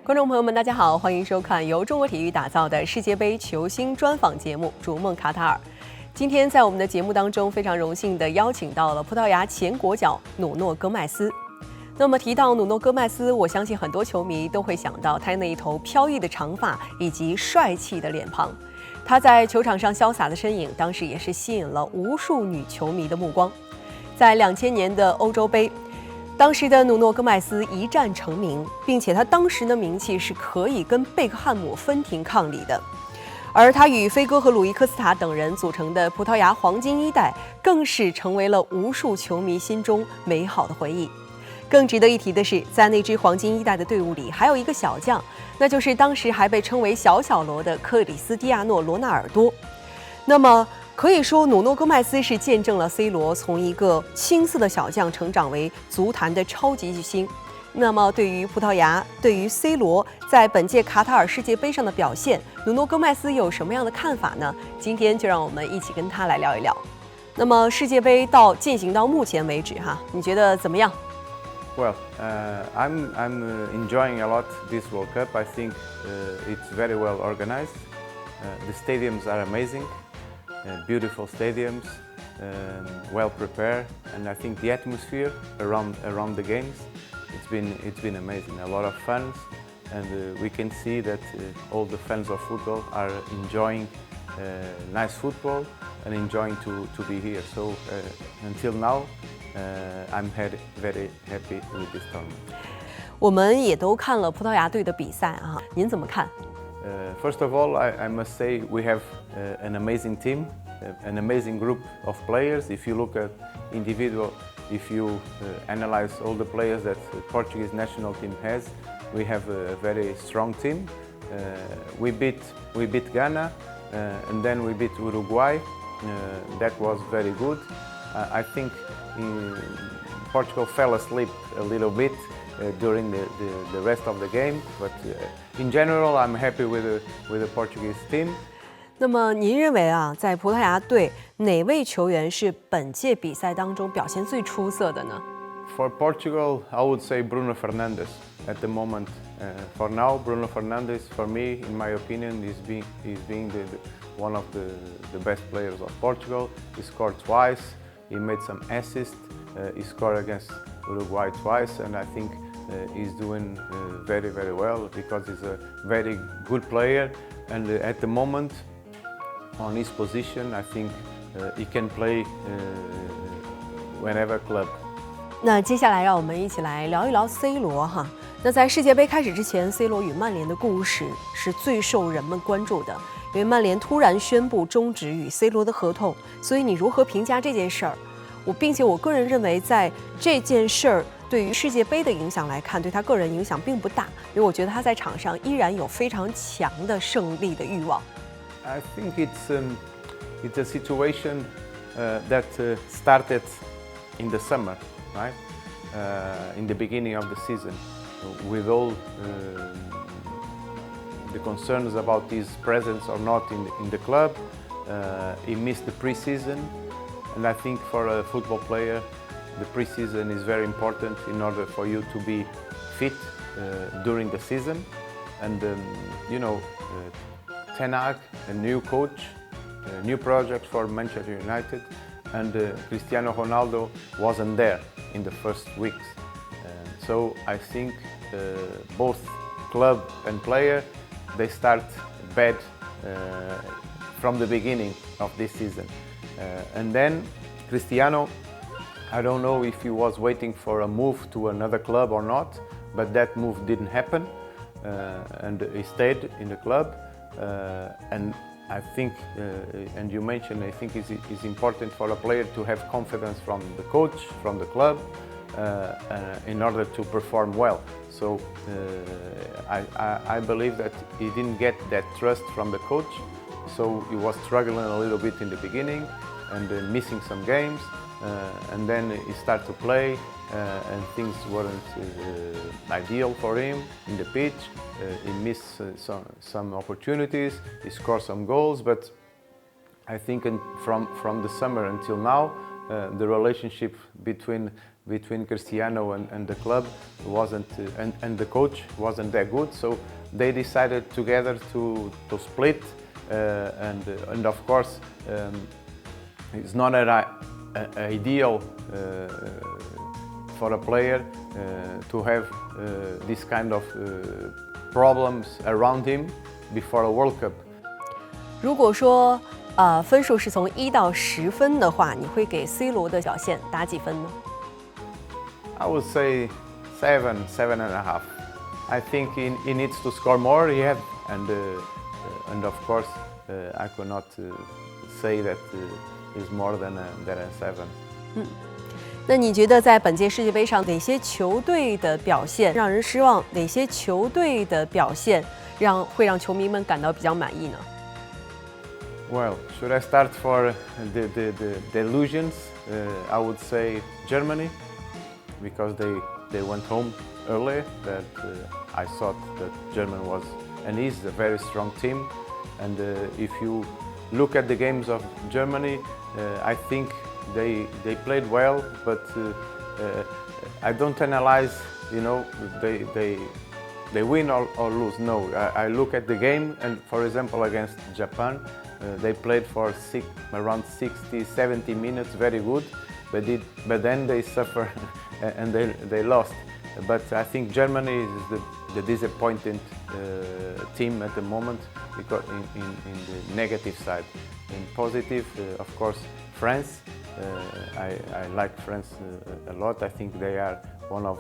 观众朋友们，大家好，欢迎收看由中国体育打造的世界杯球星专访节目《逐梦卡塔尔》。今天在我们的节目当中，非常荣幸地邀请到了葡萄牙前国脚努诺·戈麦斯。那么提到努诺·戈麦斯，我相信很多球迷都会想到他那一头飘逸的长发以及帅气的脸庞。他在球场上潇洒的身影，当时也是吸引了无数女球迷的目光。在2000年的欧洲杯，当时的努诺·戈麦斯一战成名，并且他当时的名气是可以跟贝克汉姆分庭抗礼的。而他与飞哥和鲁伊科斯塔等人组成的葡萄牙黄金一代，更是成为了无数球迷心中美好的回忆。更值得一提的是，在那支黄金一代的队伍里，还有一个小将，那就是当时还被称为小小罗的克里斯蒂亚诺·罗纳尔多。那么可以说，努诺·戈麦斯是见证了 C 罗从一个青涩的小将成长为足坛的超级巨星。那么对于葡萄牙，对于 C 罗在本届卡塔尔世界杯上的表现，努诺·戈麦斯有什么样的看法呢？今天就让我们一起跟他来聊一聊。那么世界杯进行到目前为止你觉得怎么样？ Well, I'm enjoying a lot this World Cup. I think it's very well organized. The stadiums are amazing, beautiful stadiums, well prepared, and I think the atmosphere around the games, it's been amazing. A lot of fans, and we can see that all the fans of football are enjoying nice football and enjoying to be here. So until now. I'm very happy with this tournament. 我们也都看了葡萄牙队的比赛您怎么看？ First of all, I must say we have an amazing team, an amazing group of players. If you look at individual, if you analyze all the players that the Portuguese national team has, we have a very strong team. We beat Ghana, and then we beat Uruguay. That was very good. I think Portugal fell asleep a little bit during the rest of the game, but in general, I'm happy with the Portuguese team. 那么您认为在葡萄牙队哪位球员是本届比赛当中表现最出色的呢？ For Portugal, I would say Bruno Fernandes at the moment. For now, Bruno Fernandes, for me, in my opinion, is being one of the best players of Portugal. He scored twice. He made some assists. He scored against Uruguay twice, and I think he's doing very, very well because he's a very good player. And at the moment, on his position, I think he can play whenever club. 那接下来让我们一起来聊一聊 C 罗那在世界杯开始之前 ，C 罗与曼联的故事是最受人们关注的，因为曼联突然宣布终止与 C 罗的合同，所以你如何评价这件事儿？并且我个人认为，在这件事儿对于世界杯的影响来看，对他个人影响并不大，因为我觉得他在场上依然有非常强的胜利的欲望。I think it's a situation that started in the summer, right? In the beginning of the season, with all the concerns about his presence or not in the club, he missed the pre-season. And I think for a football player, the pre-season is very important in order for you to be fit during the season. And Ten Hag, a new coach, a new project for Manchester United, and Cristiano Ronaldo wasn't there in the first weeks. So I think both club and player, they start bad from the beginning of this season. And then Cristiano, I don't know if he was waiting for a move to another club or not, but that move didn't happen, and he stayed in the club. And I think, and you mentioned, I think it's important for a player to have confidence from the coach, from the club, in order to perform well. So I believe that he didn't get that trust from the coach, so he was struggling a little bit in the beginning and missing some games, and then he started to play, and things weren't ideal for him in the pitch. He missed some opportunities, he scored some goals, but I think from the summer until now, the relationship between between Cristiano and the club wasn't, and the coach wasn't that good. So they decided together to split, and of course it's not an ideal for a player to have this kind of problems around him before a World Cup. 如果说分数是从1到10分的话，你会给 C 罗的表现打几分呢？ I would say 7, 7.5. I think he needs to score more. He had, and of course I could not say that he's more than a 7. 那你觉得在本届世界杯上，哪些球队的表现让人失望？哪些球队的表现会让球迷们感到比较满意呢？ Well, should I start for the illusions? I would say Germany, because they went home early. That I thought that Germany was and is a very strong team. And if you look at the games of Germany, I think they played well, but I don't analyze, they win or lose. No, I look at the game, and for example against Japan, they played for around 60, 70 minutes, very good, but then they suffer and they lost. But I think Germany is the disappointing team at the moment, because in the negative side. In positive, of course, France. I like France a lot. I think they are one of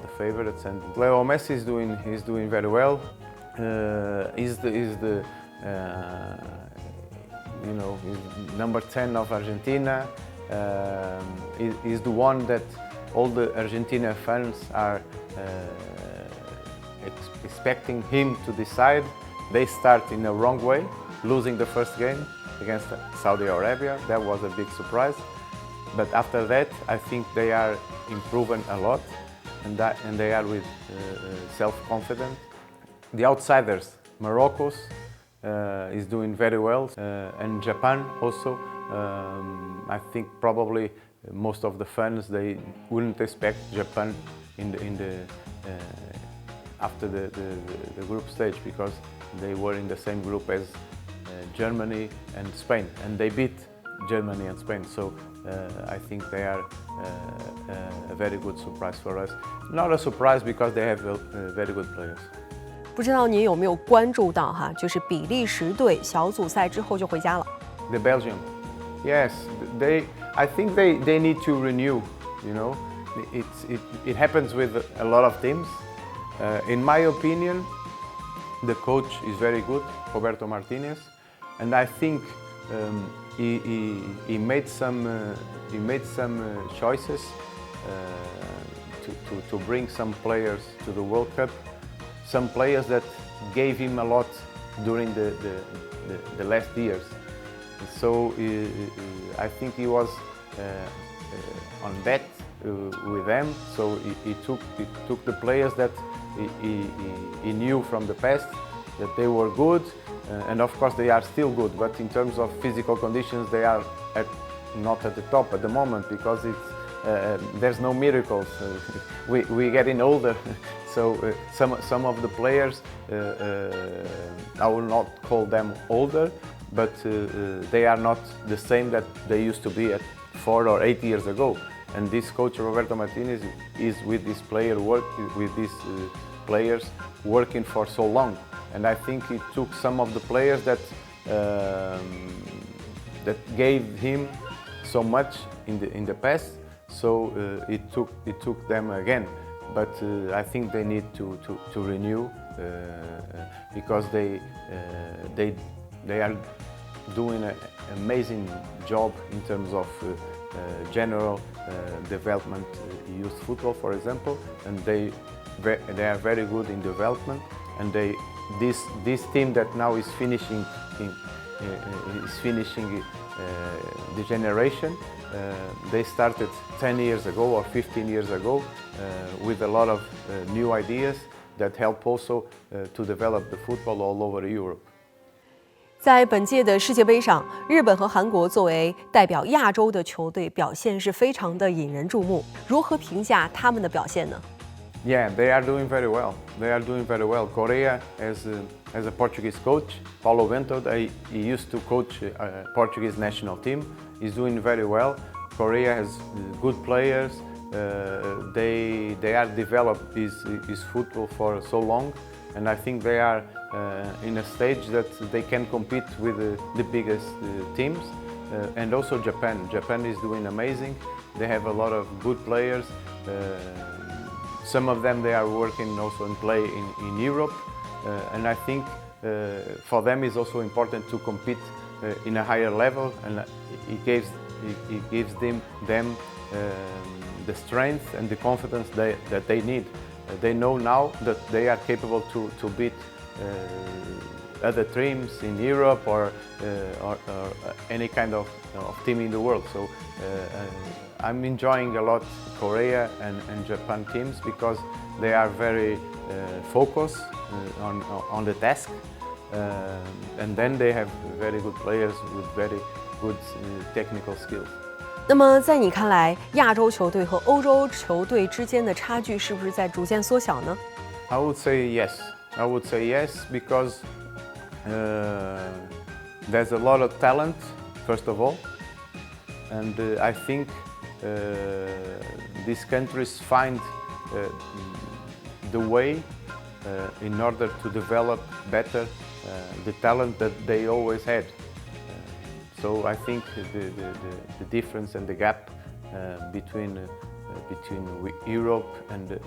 the favorites, and Leo Messi is doing very well. He's number 10 of Argentina. Is the one that all the Argentina fans are expecting him to decide. They start in a wrong way, losing the first game against Saudi Arabia. That was a big surprise. But after that, I think they are improving a lot, and they are with self-confidence. The outsiders, Morocco is doing very well, and Japan also. I think probably most of the fans, they wouldn't expect Japan after the group stage, because they were in the same group as Germany and Spain, and they beat Germany and Spain. So I think they are a very good surprise for us. Not a surprise, because they have very good players. 不知道你有没有关注到哈，就是比利时队小组赛之后就回家了。 The Belgium, yes, I think they need to renew. It happens with a lot of teams. In my opinion, the coach is very good, Roberto Martinez, and I think he made some choices to bring some players to the World Cup. Some players that gave him a lot during the last years. So I think he was on bet with them. So he took the players that he knew from the past, that they were good, and of course they are still good. But in terms of physical conditions, they are not at the top at the moment, because there's no miracles. We getting older. So some of the players, I will not call them older, but they are not the same that they used to be at 4 or 8 years ago. And this coach Roberto Martinez is with these players working for so long. And I think he took some of the players that gave him so much in the past. So it took them again. But I think they need to renew, because they are doing an amazing job in terms of general development, youth football, for example, and they are very good in development. And this team that now is finishing the generation. They started 10 years ago or 15 years ago with a lot of new ideas that help also to develop the football all over Europe. 在本届的世界杯上，日本和韩国作为代表亚洲的球队，表现是非常的引人注目。如何评价他们的表现呢？ Yeah, they are doing very well. They are doing very well. Korea has a Portuguese coach, Paulo Bento. He used to coach Portuguese national team. He's doing very well. Korea has good players. They are developed his football for so long, and I think they are in a stage that they can compete with the biggest teams. And also Japan. Japan is doing amazing. They have a lot of good players. Some of them they are working also and play in Europe, and I think for them it's also important to compete in a higher level, and it gives them the strength and the confidence that they need. They know now that they are capable to beat other teams in Europe or any kind of team in the world. So I'm enjoying a lot Korea and Japan teams because they are very focused on the task, and then they have very good players with very good technical skills. 那么在你看来，亚洲球队和欧洲球队之间的差距是不是在逐渐缩小呢？ I would say yes. I would say yes because there's a lot of talent, first of all, and I think these countries find the way in order to develop better the talent that they always had. So I think the difference and the gap between Europe and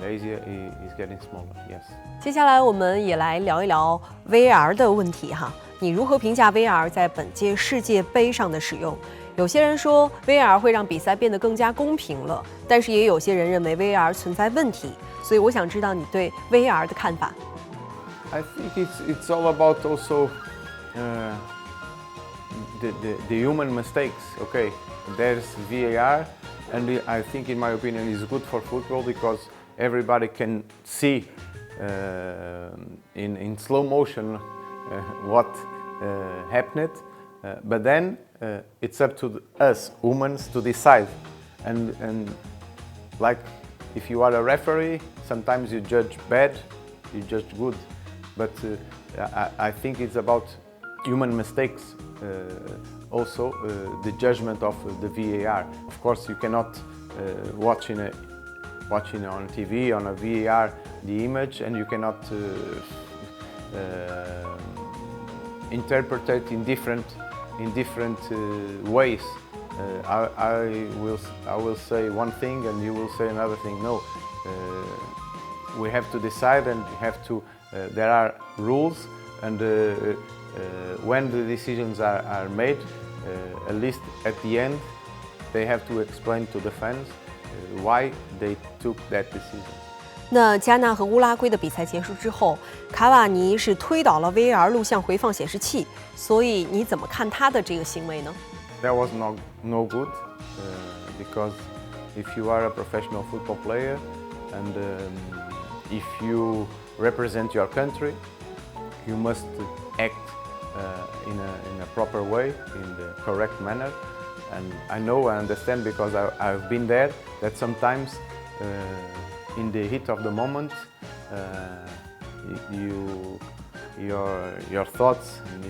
Asia is getting smaller. Yes. 接下来我们也来聊一聊 VR 的问题哈。你如何评价 VR 在本届世界杯上的使用？有些人说 VR 会让比赛变得更加公平了，但是也有些人认为 VR 存在问题。所以我想知道你对 VR 的看法。I think it's all about also the human mistakes. Okay, there's VAR, and I think, in my opinion, it's good for football because everybody can see in slow motion what happened. But then it's up to us humans to decide, and like if you are a referee, sometimes you judge bad, you judge good, but I think it's about human mistakes. Also, the judgment of the VAR. Of course, you cannot watching on TV on a VAR the image, and you cannot interpret it in different ways. I will say one thing, and you will say another thing. No, we have to decide, and have to. There are rules, and when the decisions are made, at least at the end, they have to explain to the fans why they took that decision. 那加纳和乌拉圭的比赛结束之后，卡瓦尼是推倒了 VAR 录像回放显示器，所以你怎么看他的这个行为呢？ That was no good because if you are a professional football player and if you represent your country, you must act in a proper way, in the correct manner. And I understand because I've been there, that sometimes in the heat of the moment, your thoughts and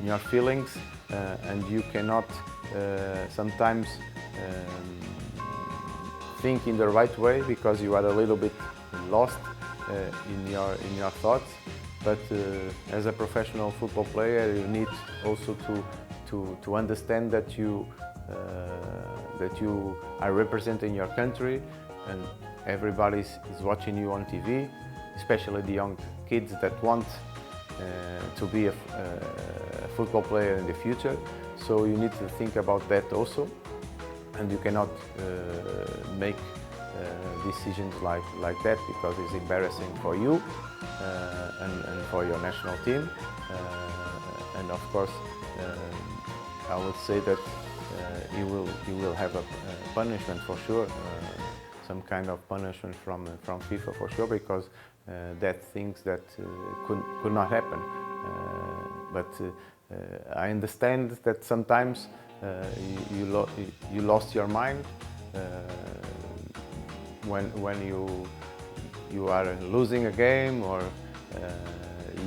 your feelings, and you cannot sometimes think in the right way because you are a little bit lost in your thoughts. But as a professional football player, you need also to understand that you are representing your country, and everybody is watching you on TV, especially the young kids that want to be a football player in the future. So you need to think about that also, and you cannot make decisions like that because it's embarrassing for you and for your national team. And of course, I would say that you will have a punishment for sure, some kind of punishment from FIFA for sure, because that things that could not happen. but I understand that sometimes you lost your mind when you are losing a game or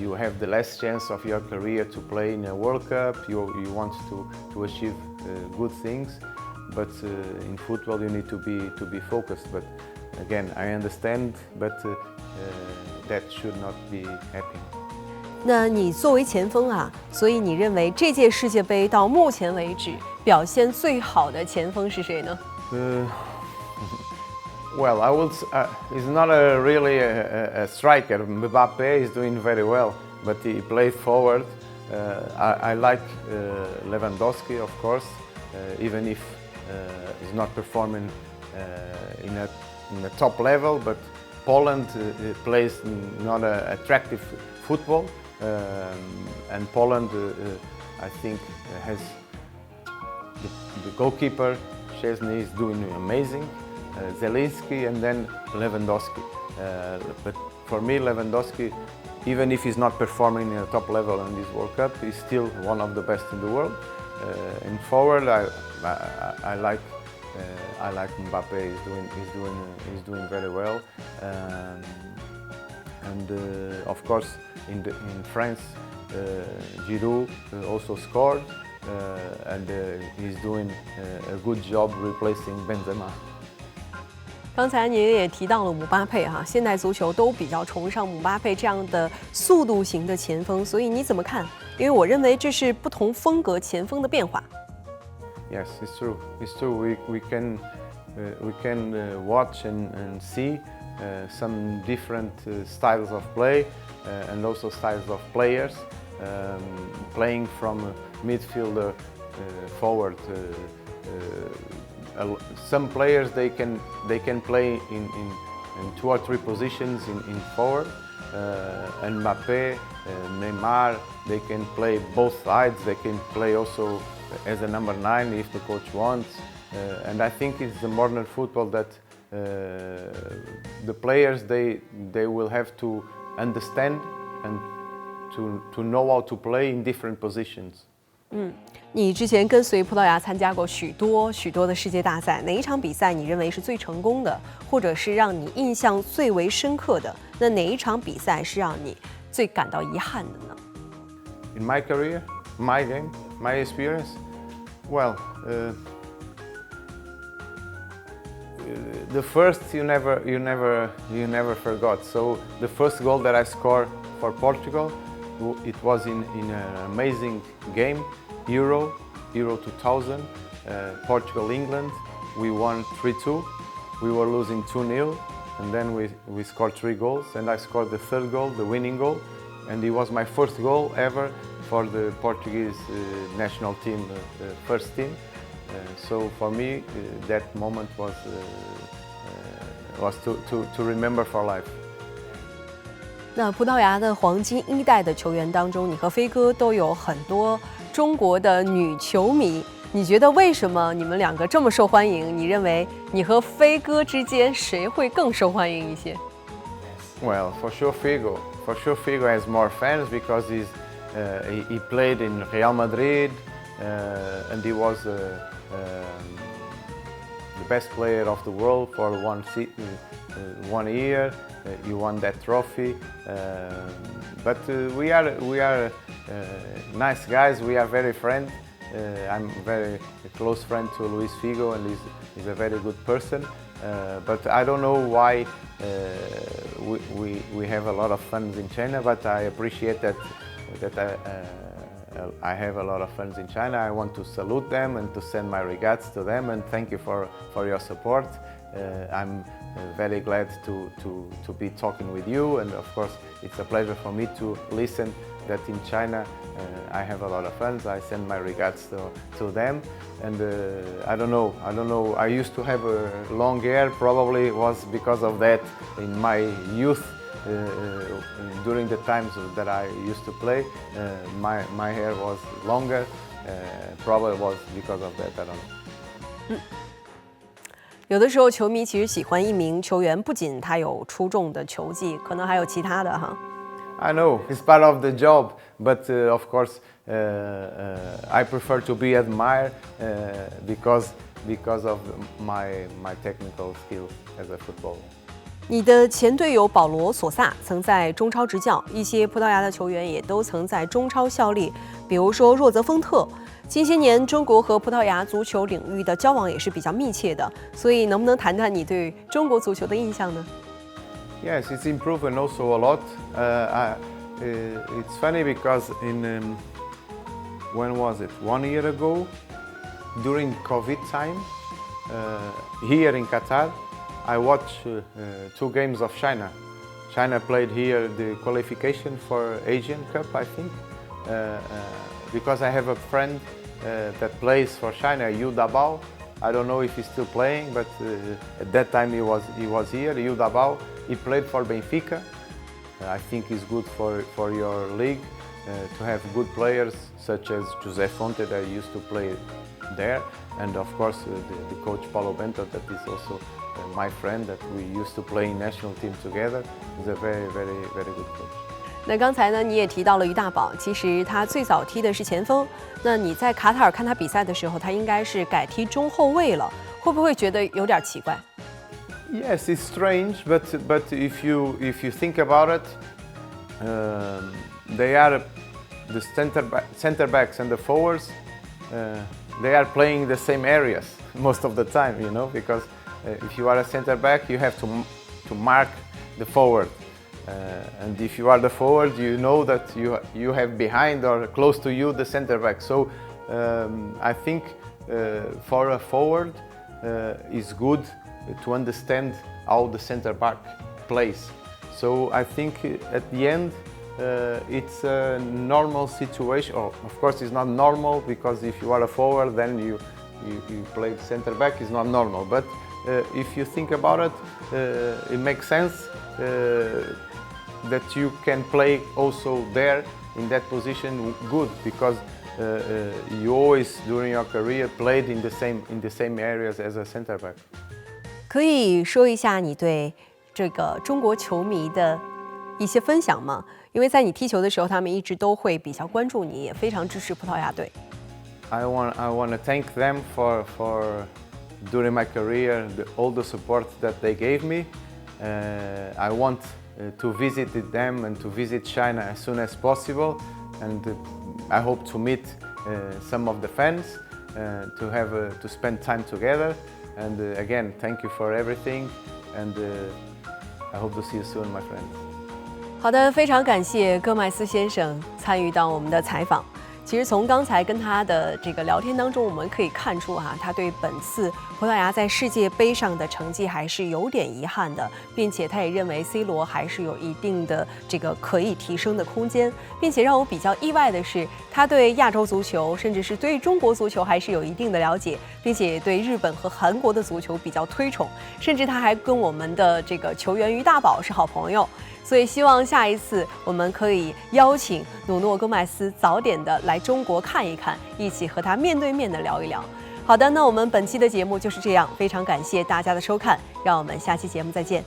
you have the last chance of your career to play in a World Cup. You want to achieve good things, but in football you need to be focused. But again, I understand, but that should not be happening. 那你作为前锋啊，所以你认为这届世界杯到目前为止表现最好的前锋是谁呢？Well, I would. He's not really a striker. Mbappe is doing very well, but he played forward. I like Lewandowski, of course, even if he's not performing in a top level. But Poland plays not attractive football, and Poland, I think, has the goalkeeper Szczesny is doing amazing. Zelinski and then Lewandowski. But for me, Lewandowski, even if he's not performing at a top level in this World Cup, he's still one of the best in the world. In forward, I like Mbappe. He's doing very well. And of course, in France, Giroud also scored, and he's doing a good job replacing Benzema. 刚才您也提到了姆巴佩哈，现代足球都比较崇尚姆巴佩这样的速度型的前锋，所以你怎么看？因为我认为这是不同风格前锋的变化。Yes, it's true. It's true. We can watch and see some different styles of play and also styles of players playing from midfielder forward. Some players they can play in 2 or 3 positions in forward, and Mbappe, Neymar, they can play both sides. They can play also as a number 9 if the coach wants, and I think it's the modern football that the players they will have to understand and to know how to play in different positions. 你之前跟随葡萄牙参加过许多的世界大赛，哪一场比赛你认为是最成功的，或者是让你印象最为深刻的？那哪一场比赛是让你最感到遗憾的呢？ In my career, my game, my experience, well, the first you never forgot. So the first goal that I scored for Portugal, it was in an amazing game. Euro 2000, Portugal-England, we won 3-2. We were losing 2-0, and then we scored 3 goals, and I scored the 3rd goal, the winning goal, and it was my first goal ever for the Portuguese national team, first team. So for me, that moment was to remember for life. 那葡萄牙的黄金1代的球员当中，你和飞哥都有很多中国的女球迷，你觉得为什么你们2个这么受欢迎？你认为你和飞哥之间谁会更受欢迎一些？ Well, for sure Figo. For sure Figo has more fans because he played in Real Madrid and he was the best player of the world for 1 year. He won that trophy, but we are nice guys. We are very friends. I'm very close friend to Luis Figo, and he's a very good person. But I don't know why we have a lot of fans in China. But I appreciate that I have a lot of friends in China. I want to salute them and to send my regards to them, and thank you for your support. I'm very glad to be talking with you, and of course it's a pleasure for me to listen that in China I have a lot of fans. I send my regards to them, and I don't know. I used to have a long hair. Probably it was because of that in my youth. During the times that I used to play, my hair was longer. Probably it was because of that. I don't know. 有的时候，球迷其实喜欢一名球员，不仅他有出众的球技，可能还有其他的哈。I know it's part of the job. but of course I prefer to be admired because of my technical skills as a footballer. 你的前队友保罗·索萨曾在中超执教，一些葡萄牙的球员也都曾在中超效力，比如说若泽·丰特。近些年，中国和葡萄牙足球领域的交往也是比较密切的，所以能不能谈谈你对中国足球的印象呢？ Yes, it's improved and also a lot. It's funny because when was it? 1 year ago, during COVID time, here in Qatar, I watched 2 games of China. China played here the qualification for Asian Cup, I think, because I have a friend that plays for China, Yu Dabao. I don't know if he's still playing, but at that time he was here, Yu Dabao. He played for Benfica. I think it's good for your league to have good players such as José Fonte that used to play there, and of course the coach Paulo Bento that is also my friend that we used to play in national team together. He's a very good coach. 那刚才呢，你也提到了于大宝，其实他最早踢的是前锋。那你在卡塔尔看他比赛的时候，他应该是改踢中后卫了，会不会觉得有点奇怪？ Yes, it's strange, but if you think about it, they are the center backs and the forwards. They are playing the same areas most of the time, you know, because if you are a center back, you have to mark the forward, and if you are the forward, you know that you have behind or close to you the center back. So I think for a forward, it's good to understand how the center back plays. So I think at the end it's a normal situation. Oh, of course it's not normal because if you are a forward then you play center back, it's not normal. But if you think about it, it makes sense that you can play also there in that position good because you always during your career played in the same areas as a center back. 可以说一下你对这个中国球迷的一些分享吗？因为在你踢球的时候，他们一直都会比较关注你，也非常支持葡萄牙队。I want to thank them for during my career all the support that they gave me. I want to visit them and to visit China as soon as possible, and I hope to meet some of the fans to spend time together. And again, thank you for everything, and I hope to see you soon, my friends. 好的，非常感谢戈麦斯先生参与到我们的采访。其实从刚才跟他的这个聊天当中，我们可以看出他对本次葡萄牙在世界杯上的成绩还是有点遗憾的，并且他也认为 C 罗还是有一定的这个可以提升的空间，并且让我比较意外的是，他对亚洲足球，甚至是对中国足球还是有一定的了解，并且对日本和韩国的足球比较推崇，甚至他还跟我们的这个球员于大宝是好朋友。所以希望下一次我们可以邀请努诺·戈麦斯早点的来中国看一看，一起和他面对面的聊一聊。好的，那我们本期的节目就是这样，非常感谢大家的收看，让我们下期节目再见。